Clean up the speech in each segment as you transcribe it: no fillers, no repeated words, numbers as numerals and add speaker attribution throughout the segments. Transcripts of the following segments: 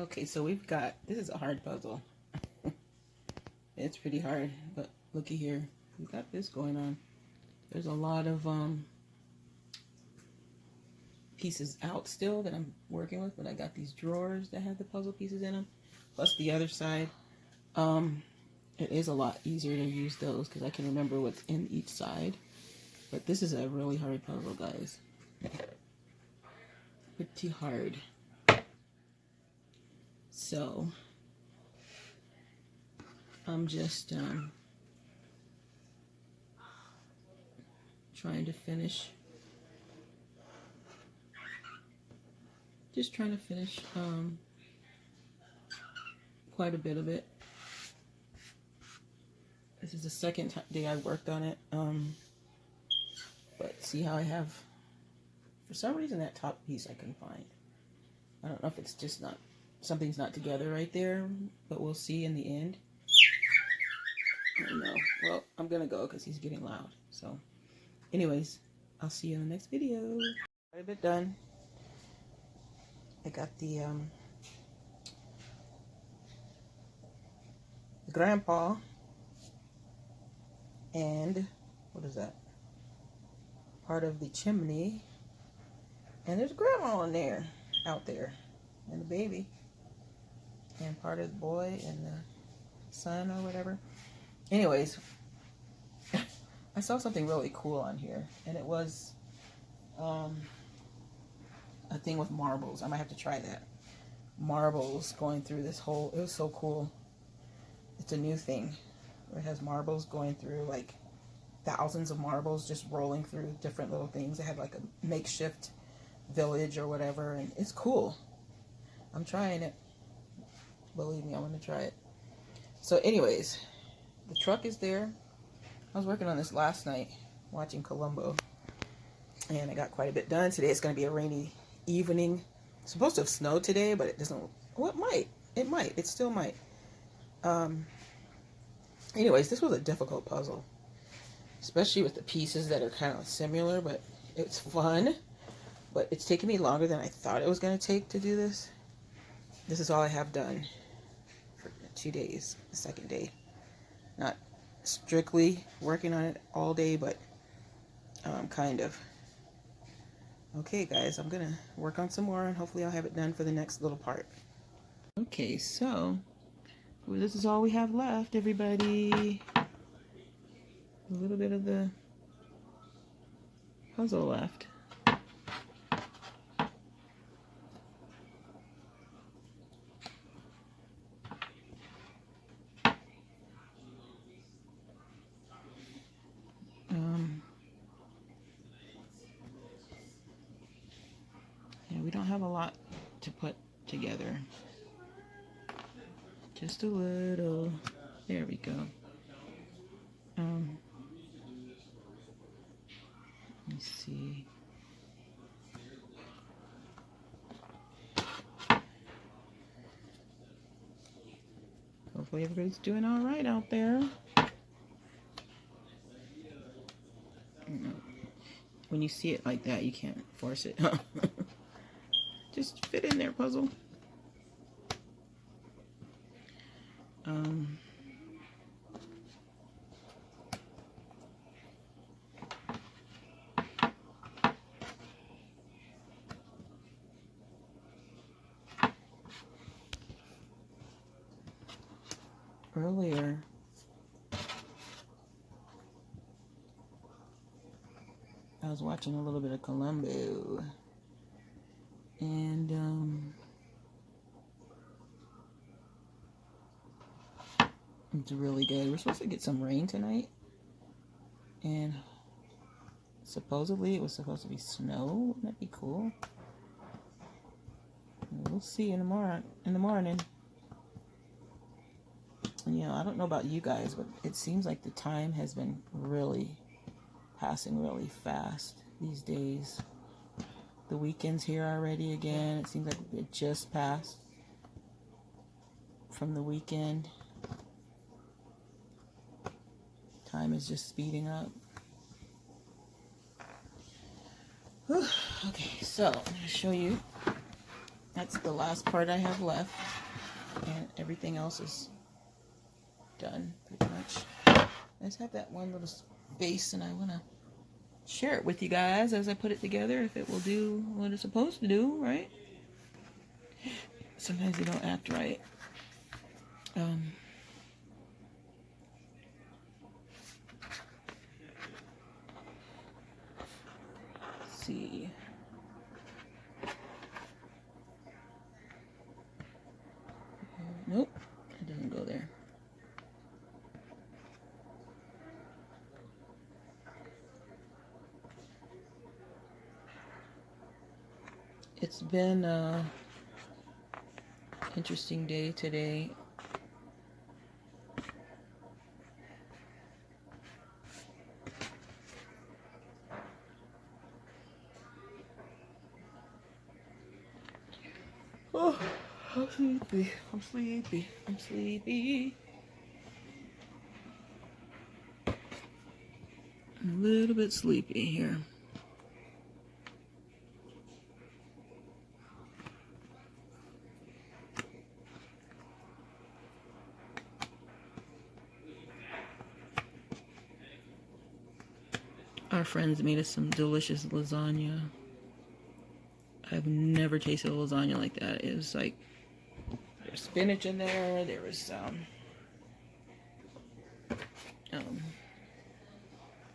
Speaker 1: Okay, so we've got, this is a hard puzzle. It's pretty hard, but looky here. We've got this going on. There's a lot of pieces out still that I'm working with, but I got these drawers that have the puzzle pieces in them, plus the other side. It is a lot easier to use those because I can remember what's in each side. But this is a really hard puzzle, guys. Pretty hard. So I'm just trying to finish. Just trying to finish quite a bit of it. This is the second day I worked on it. But see how I have, for some reason that top piece I couldn't find. I don't know if it's just not, something's not together right there, but we'll see in the end. I don't know. Well, I'm gonna go because he's getting loud. So anyways, I'll see you in the next video. Quite a bit done. I got the grandpa and what is that? Part of the chimney, and there's grandma in there, out there, and the baby, and part of the boy and the son or whatever. Anyways, I saw something really cool on here, and it was a thing with marbles. I might have to try that. Marbles going through this whole, it was so cool. It's a new thing where it has marbles going through, like thousands of marbles just rolling through different little things. It had like a makeshift village or whatever, and it's cool. I'm trying it. Believe me, I'm gonna try it. So anyways, the truck is there. I was working on this last night, watching Columbo, and I got quite a bit done. Today it's gonna be a rainy evening. It's supposed to have snowed today, but it doesn't. Well, it might. It might. It still might. Anyways, this was a difficult puzzle, especially with the pieces that are kind of similar, but it's fun. But it's taken me longer than I thought it was going to take to do this. This is all I have done for 2 days, the second day. Not strictly working on it all day, but kind of. Okay, guys, I'm going to work on some more, and hopefully I'll have it done for the next little part. Okay, so well, this is all we have left, everybody. A little bit of the puzzle left. Yeah, we don't have a lot to put together. Just a little. There we go. Let me see. Hopefully everybody's doing all right out there. When you see it like that, you can't force it. Just fit in there, puzzle. Earlier, I was watching a little bit of Columbo, and it's really good. We're supposed to get some rain tonight, and supposedly it was supposed to be snow. Wouldn't that be cool? We'll see in the morning. And, you know, I don't know about you guys, but it seems like the time has been really passing really fast these days. The weekend's here already again. It seems like it just passed from the weekend. Time is just speeding up. Whew. Okay, so I'm going to show you That's the last part I have left, and everything else is done pretty much. I just have that one little space, and I want to share it with you guys as I put it together, if it will do what it's supposed to do, right? Sometimes they don't act right. Let's see. Nope, it doesn't go there. It's been an interesting day today. Oh, I'm sleepy. I'm sleepy. I'm sleepy. I'm a little bit sleepy here. Our friends made us some delicious lasagna. I've never tasted a lasagna like that. It was like, there's spinach in there. There was a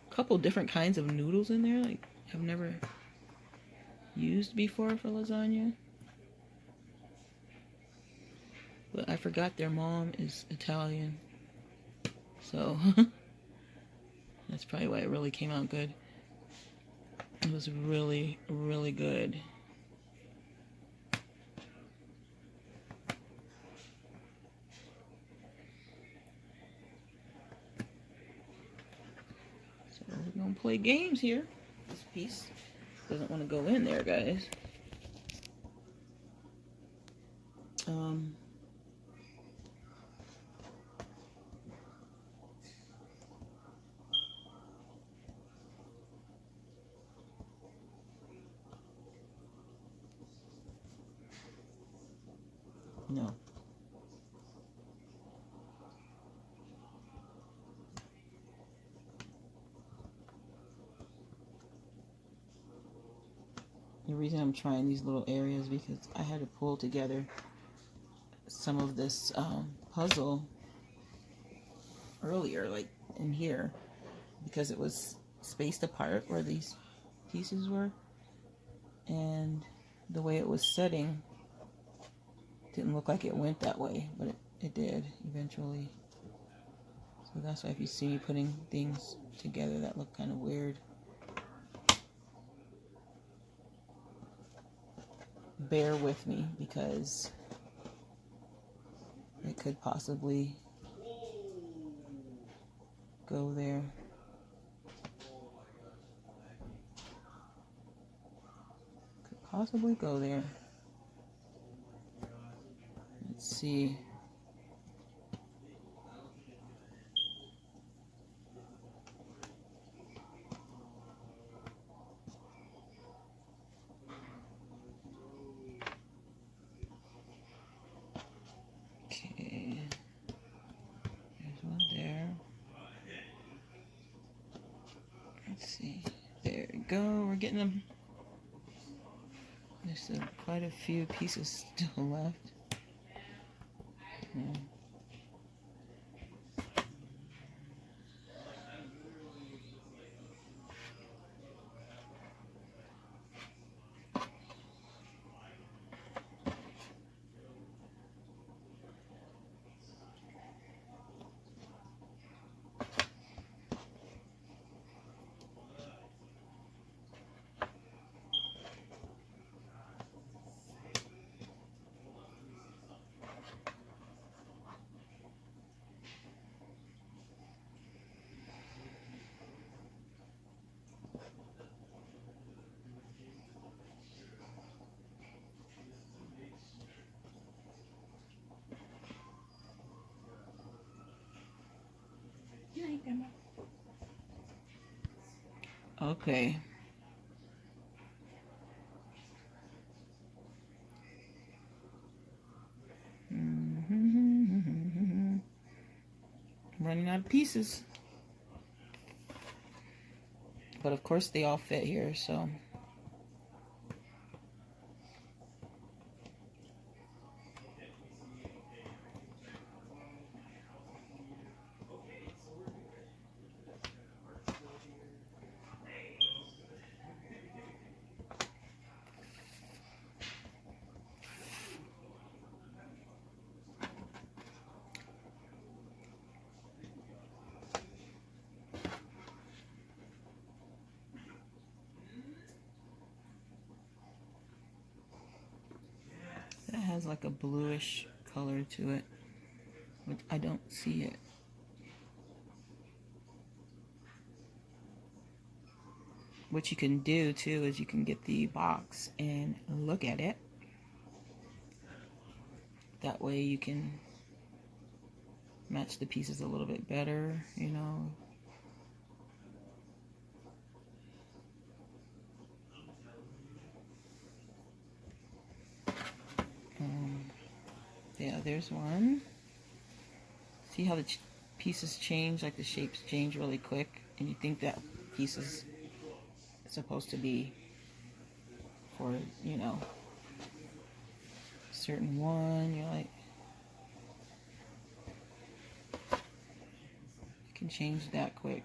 Speaker 1: couple different kinds of noodles in there. Like, I've never used before for lasagna. But I forgot their mom is Italian. So, that's probably why it really came out good. It was really, really good. So we're gonna play games here. This piece doesn't want to go in there, guys. No. The reason I'm trying these little areas because I had to pull together some of this puzzle earlier, like in here, because it was spaced apart where these pieces were, and the way it was setting didn't look like it went that way, but it did eventually. So that's why if you see me putting things together that look kind of weird, bear with me, because it could possibly go there. Could possibly go there. Let's see. Okay. There's one there. Let's see. There we go. We're getting them. There's quite a few pieces still left. Yeah. Okay. I'm running out of pieces. But of course they all fit here, so. That has like a bluish color to it, which I don't see it. What you can do too is you can get the box and look at it. That way you can match the pieces a little bit better, you know. Yeah, there's one. See how the pieces change, like the shapes change really quick, and you think that piece is supposed to be for, you know, a certain one. You're like, you can change that quick.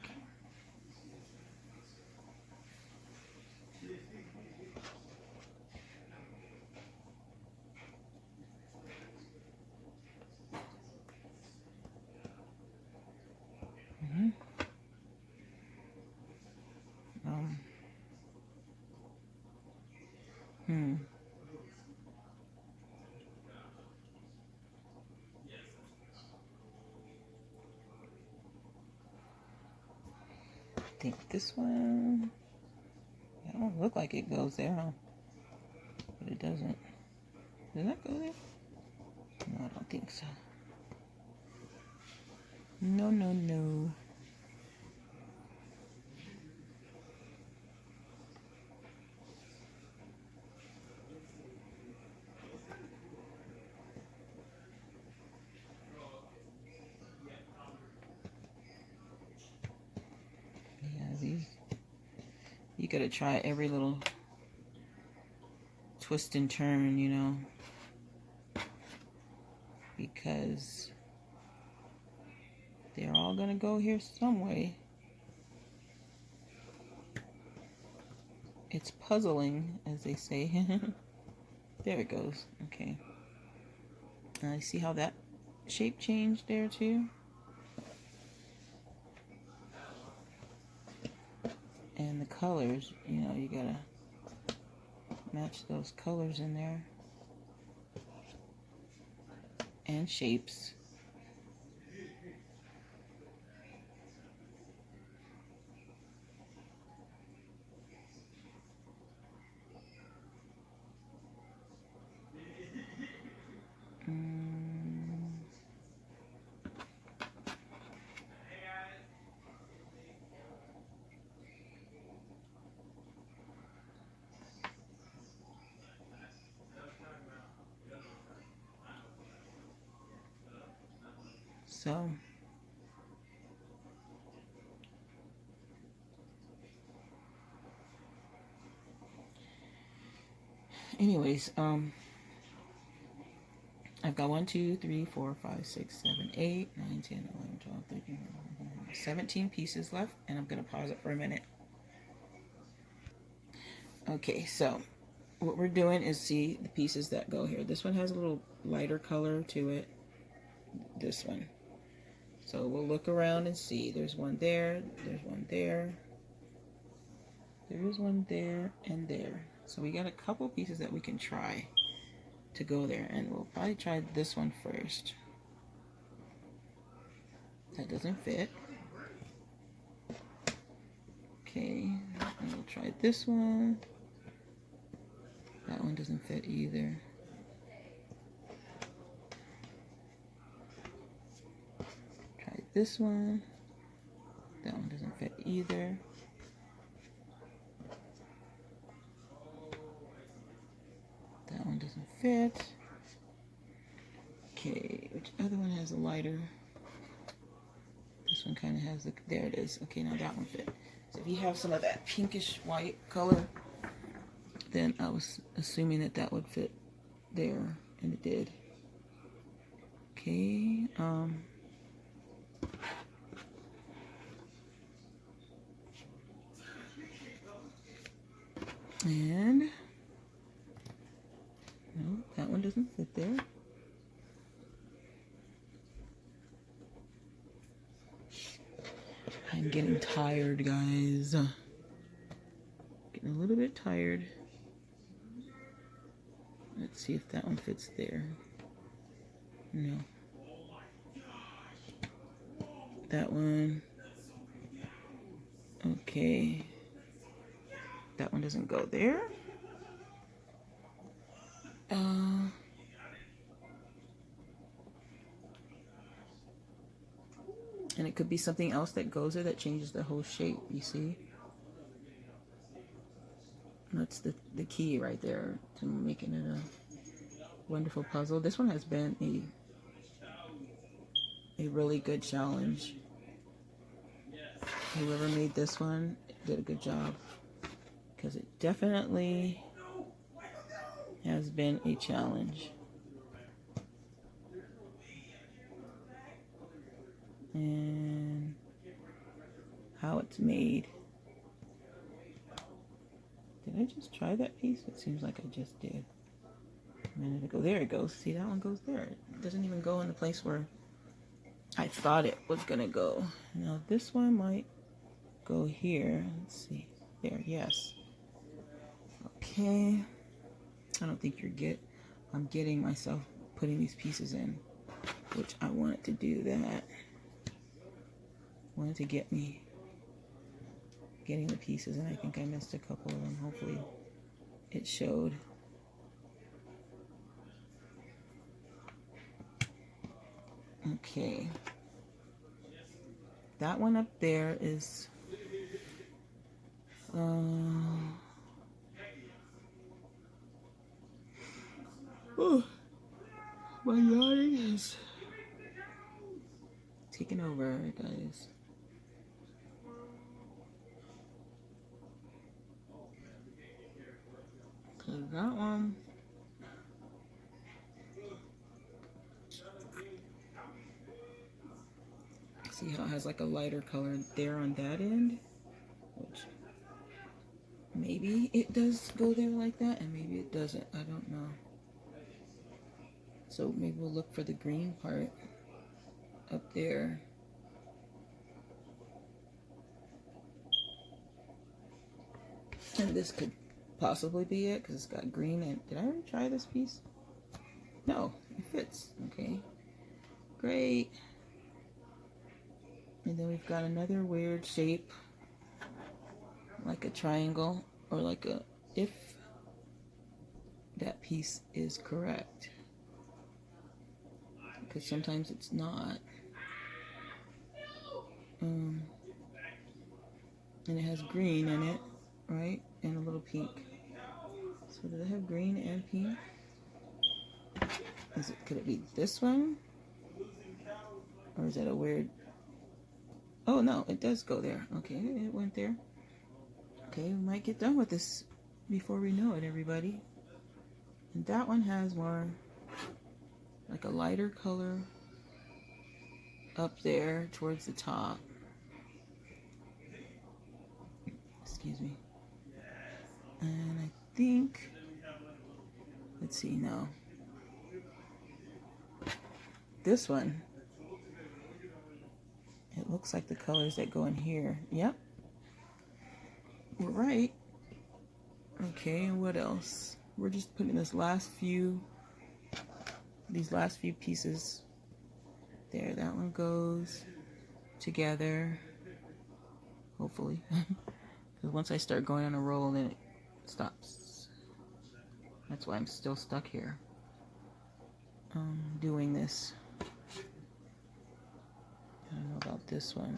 Speaker 1: I think this one, it don't look like it goes there, huh? But it doesn't. Does that go there? No, I don't think so. No, no, no. Yeah, these, you gotta try every little twist and turn, you know, because they're all gonna go here some way. It's puzzling, as they say. There it goes. Okay. I see how that shape changed there too. And the colors, you know, you gotta match those colors in there. And shapes. So, anyways, I've got 1, 2, 3, 4, 5, 6, 7, 8, 9, 10, 11, 12, 13, 14, 17 pieces left, and I'm going to pause it for a minute. Okay, so what we're doing is see the pieces that go here. This one has a little lighter color to it. This one. So we'll look around and see. There's one there, there's one there, there's one there, and there. So we got a couple pieces that we can try to go there, and we'll probably try this one first. That doesn't fit. Okay, and we'll try this one. That one doesn't fit either. Try this one. That one doesn't fit either. That one doesn't fit. Okay, which other one has a lighter? This one kind of has the, there it is. Okay, now that one fit. So if you have some of that pinkish white color, then I was assuming that that would fit there, and it did. Okay, and no, that one doesn't fit there. I'm getting tired, guys. Getting a little bit tired. Let's see if that one fits there. No. That one. Okay. That one doesn't go there. And it could be something else that goes there that changes the whole shape, you see? That's the key right there to making it a wonderful puzzle. This one has been a really good challenge. Whoever made this one did a good job, because it definitely has been a challenge. And how it's made. Did I just try that piece? It seems like I just did a minute ago. There it goes. See, that one goes there. It doesn't even go in the place where I thought it was gonna go. Now this one might go here. Let's see. There, yes. Okay. I don't think I'm getting myself putting these pieces in, which I wanted to do that. Wanted to get me getting the pieces, and I think I missed a couple of them. Hopefully it showed. Okay. That one up there is oh, my yawning is taking over, guys. Okay, that one. See how it has like a lighter color there on that end, which maybe it does go there like that, and maybe it doesn't. I don't know. So maybe we'll look for the green part up there. And this could possibly be it, because it's got green. And did I already try this piece? No, it fits. Okay, great. And then we've got another weird shape, like a triangle, or like a, if that piece is correct, because sometimes it's not. And it has green in it, right? And a little pink. So do they have green and pink? Could it be this one? Or is that a weird... Oh no, it does go there. Okay, it went there. Okay, we might get done with this before we know it, everybody. And that one has more, like a lighter color up there towards the top. Excuse me. And I think, let's see, no. This one, it looks like the colors that go in here. Yep. We're right. Okay, and what else? We're just putting these last few pieces there. That one goes together, hopefully. Because once I start going on a roll, then it stops. That's why I'm still stuck here doing this. I don't know about this one.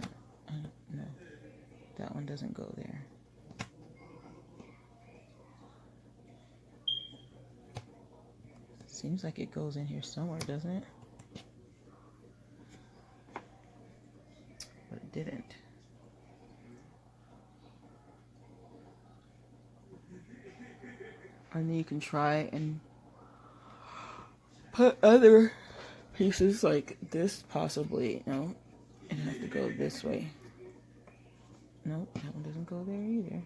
Speaker 1: No, that one doesn't go there. Seems like it goes in here somewhere, doesn't it? but it didn't. And then you can try and put other pieces like this, possibly. No, and have to go this way. Nope, that one doesn't go there either.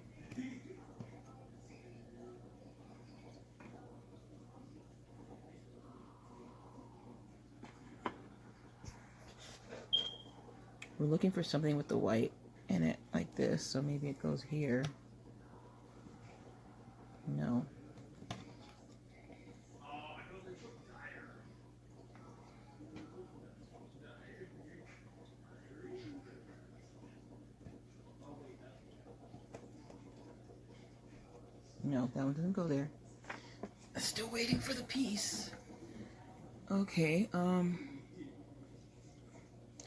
Speaker 1: We're looking for something with the white in it, like this, so maybe it goes here. No. No, that one doesn't go there. Still waiting for the piece. Okay,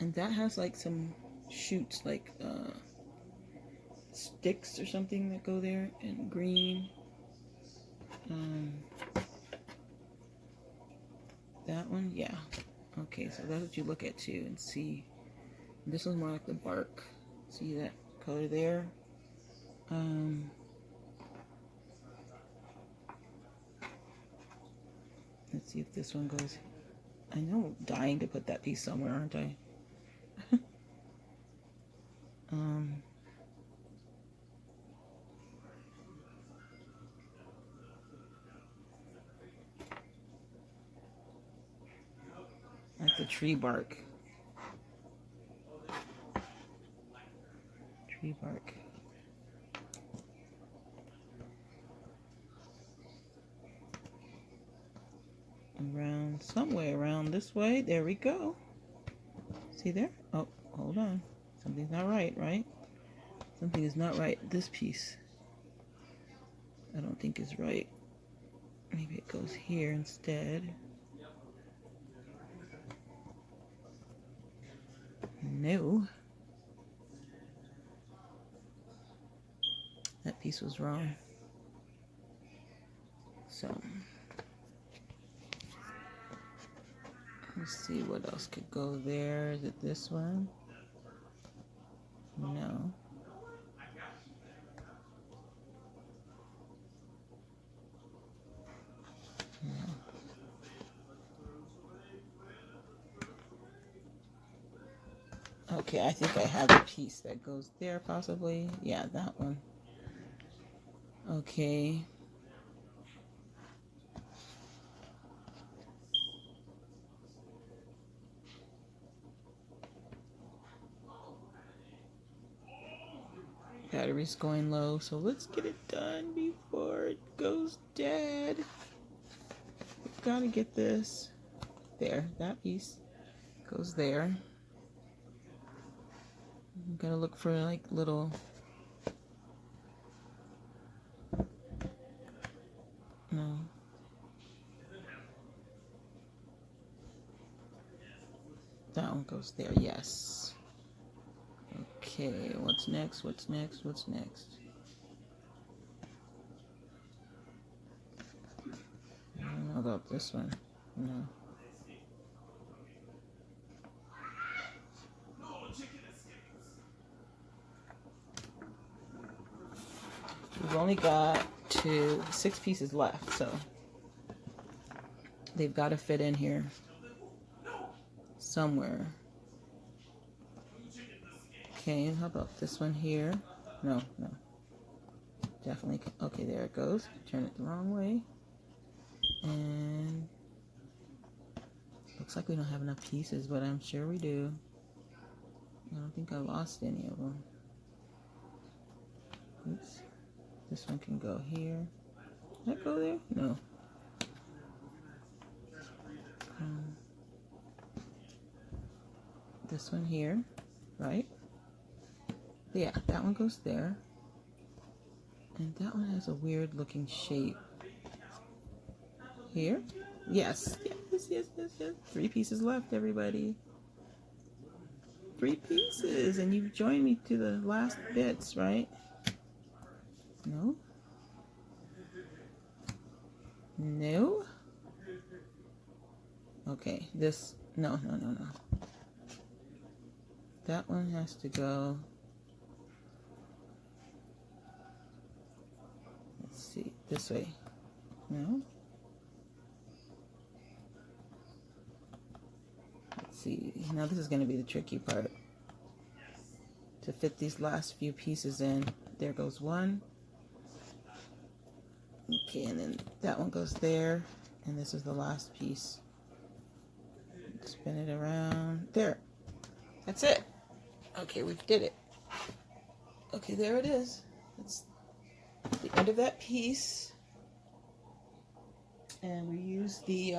Speaker 1: and that has like some shoots, like sticks or something that go there, and green. That one, yeah. Okay, so that's what you look at too and see. This one's more like the bark. See that color there? Let's see if this one goes. I know I'm dying to put that piece somewhere, aren't I? Like the tree bark. Tree bark. Around, somewhere around this way. There we go. See there? Oh, hold on. Something's not right, right? Something is not right. This piece, I don't think is right. Maybe it goes here instead. No. That piece was wrong. So, let's see what else could go there. Is it this one? No. Okay, I think I have a piece that goes there, possibly. Yeah, that one. Okay. Battery's going low, so let's get it done before it goes dead. We've got to get this. There, that piece goes there. I'm gonna look for like little no. That one goes there, yes. Okay, what's next? What's next? What's next? I don't know about this one. No. We've only got 6 pieces left, so they've got to fit in here somewhere. Okay, and how about this one here? No, no. Definitely. Okay, there it goes. Turn it the wrong way. And looks like we don't have enough pieces, but I'm sure we do. I don't think I lost any of them. Oops. This one can go here. Can that go there? No. This one here, right? Yeah, that one goes there. And that one has a weird looking shape. Here? Yes. Yes, yes, yes, yes. 3 pieces left, everybody. 3 pieces. And you've joined me to the last bits, right? No? No? Okay, this... No, no, no, no. that one has to go. Let's see, this way. No. Let's see. Now this is going to be the tricky part. To fit these last few pieces in. There goes one. Okay, and then that one goes there. And this is the last piece. Spin it around. There. That's it. Okay, we did it. Okay, there it is. That's the end of that piece. And we use the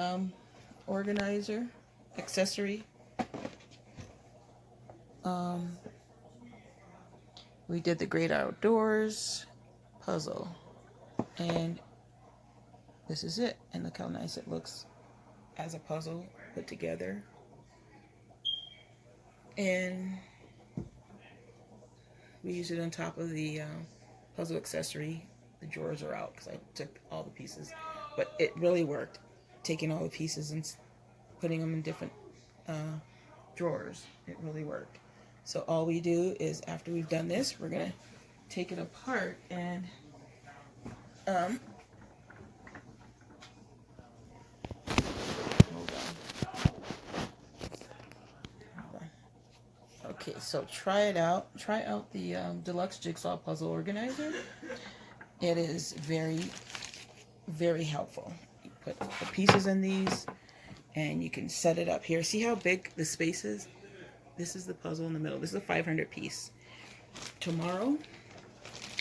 Speaker 1: organizer accessory. We did the Great Outdoors puzzle. And this is it. And look how nice it looks as a puzzle put together. And we use it on top of the puzzle accessory. The drawers are out because I took all the pieces. But it really worked, taking all the pieces and putting them in different drawers. It really worked. So all we do is, after we've done this, we're going to take it apart and hold on. Okay, so try it out. Try out the Deluxe Jigsaw Puzzle Organizer. It is very, very helpful. You put the pieces in these and you can set it up here. See how big the space is? This is the puzzle in the middle. This is a 500 piece. Tomorrow,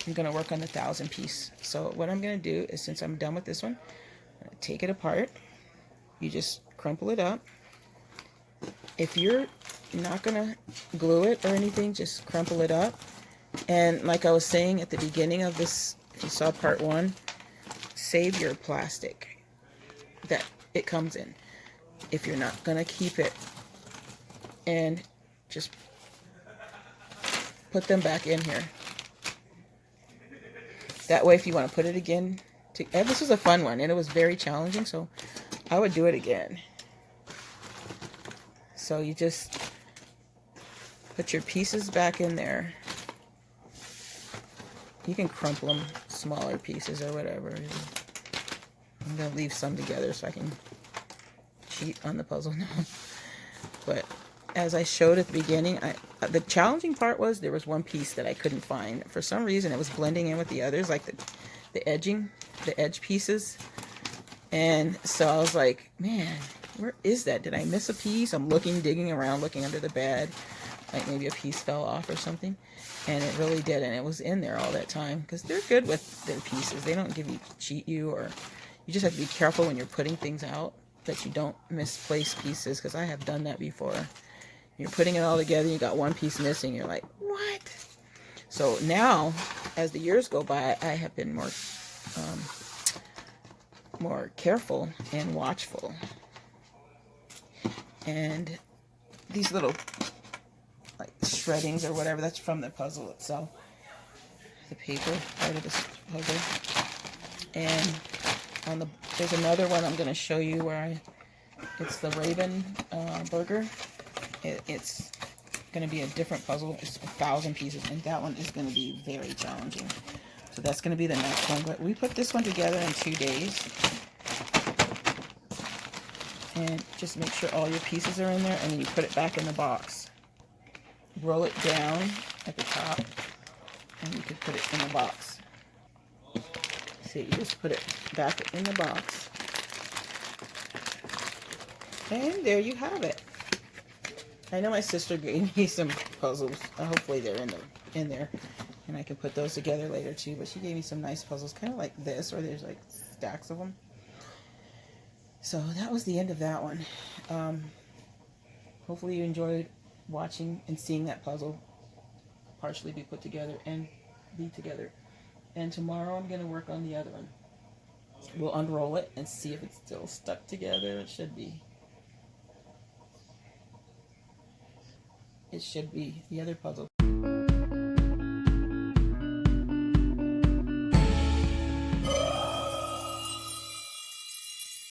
Speaker 1: I'm going to work on the 1,000 piece. So what I'm going to do is, since I'm done with this one, I'm going to take it apart. You just crumple it up. If you're not going to glue it or anything, just crumple it up. And like I was saying at the beginning of this, if you saw part 1, save your plastic that it comes in if you're not going to keep it. And just put them back in here. That way, if you want to put it again, this was a fun one, and it was very challenging, so I would do it again. So you just put your pieces back in there. You can crumple them smaller pieces or whatever. I'm going to leave some together so I can cheat on the puzzle now. But as I showed at the beginning, the challenging part was there was one piece that I couldn't find. For some reason, it was blending in with the others, like the edge pieces. And so I was like, man, where is that? Did I miss a piece? I'm looking, digging around, looking under the bed. Like maybe a piece fell off or something. And it really did. And it was in there all that time. Because they're good with their pieces. They don't cheat you. Or you just have to be careful when you're putting things out that you don't misplace pieces. Because I have done that before. You're putting it all together, you got one piece missing, you're like, what? So now, as the years go by, I have been more careful and watchful. And these little, like, shreddings or whatever, that's from the puzzle itself. The paper, part of this puzzle. And there's another one I'm going to show you where it's the Raven burger. It's going to be a different puzzle. It's 1,000 pieces, and that one is going to be very challenging. So that's going to be the next one. But we put this one together in 2 days. And just make sure all your pieces are in there, and then you put it back in the box. Roll it down at the top, and you can put it in the box. See, you just put it back in the box. And there you have it. I know my sister gave me some puzzles. Hopefully they're in there, and I can put those together later too. But she gave me some nice puzzles, kind of like this, where there's like stacks of them. So that was the end of that one. Hopefully you enjoyed watching and seeing that puzzle partially be put together and be together. And tomorrow I'm going to work on the other one. We'll unroll it and see if it's still stuck together. It should be. It should be. The other puzzle